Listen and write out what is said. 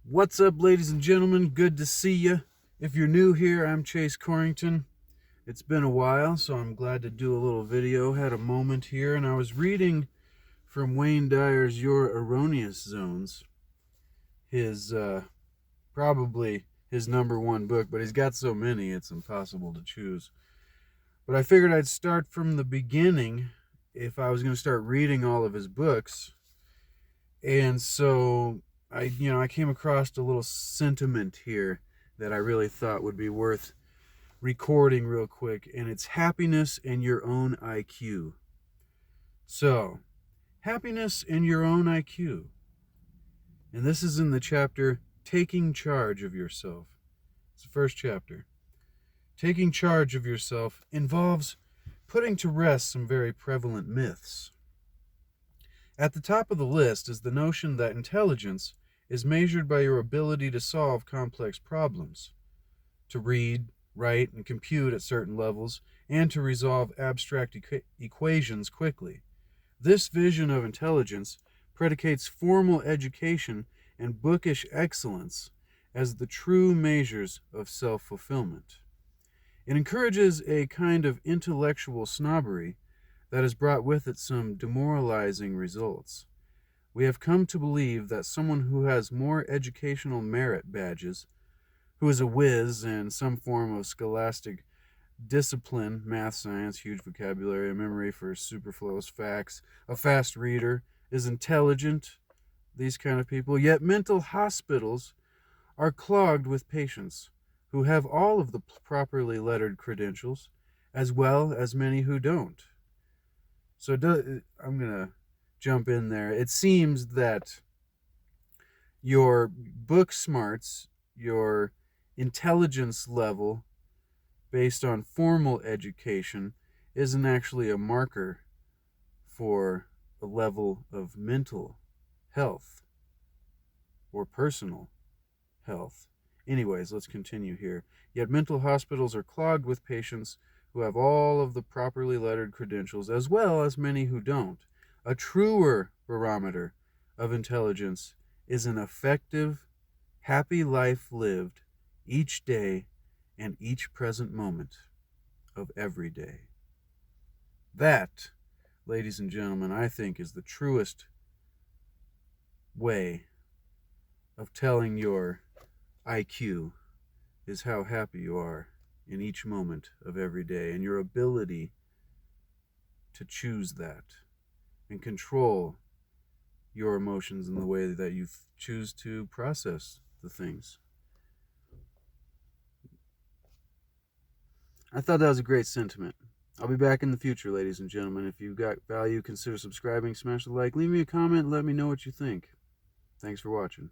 What's up, ladies and gentlemen? Good to see you. If you're new here, I'm Chase Corrington. It's been a while, so I'm glad to do a little video. Had a moment here, and I was reading from Wayne Dyer's Your Erroneous Zones, his probably his #1 book, but he's got so many it's impossible to choose. But I figured I'd start from the beginning if I was going to start reading all of his books. And so I came across a little sentiment here that I really thought would be worth recording real quick, and it's happiness and your own IQ. So, happiness and your own IQ. And this is in the chapter Taking Charge of Yourself. It's the first chapter. Taking charge of yourself involves putting to rest some very prevalent myths. At the top of the list is the notion that intelligence is measured by your ability to solve complex problems, to read, write, and compute at certain levels, and to resolve abstract equations quickly. This vision of intelligence predicates formal education and bookish excellence as the true measures of self-fulfillment. It encourages a kind of intellectual snobbery that has brought with it some demoralizing results. We have come to believe that someone who has more educational merit badges, who is a whiz in some form of scholastic discipline, math, science, huge vocabulary, a memory for superfluous facts, a fast reader, is intelligent, these kind of people. Yet mental hospitals are clogged with patients who have all of the properly lettered credentials, as well as many who don't. So I'm going to jump in there. It seems that your book smarts, your intelligence level based on formal education, isn't actually a marker for a level of mental health or personal health. Anyways, let's continue here. Yet mental hospitals are clogged with patients who have all of the properly lettered credentials, as well as many who don't. A truer barometer of intelligence is an effective, happy life lived each day and each present moment of every day. That, ladies and gentlemen, I think is the truest way of telling your IQ is how happy you are in each moment of every day, and your ability to choose that and control your emotions in the way that you choose to process the things. I thought that was a great sentiment. I'll be back in the future, ladies and gentlemen. If you got value, consider subscribing, smash the like, leave me a comment, let me know what you think. Thanks for watching.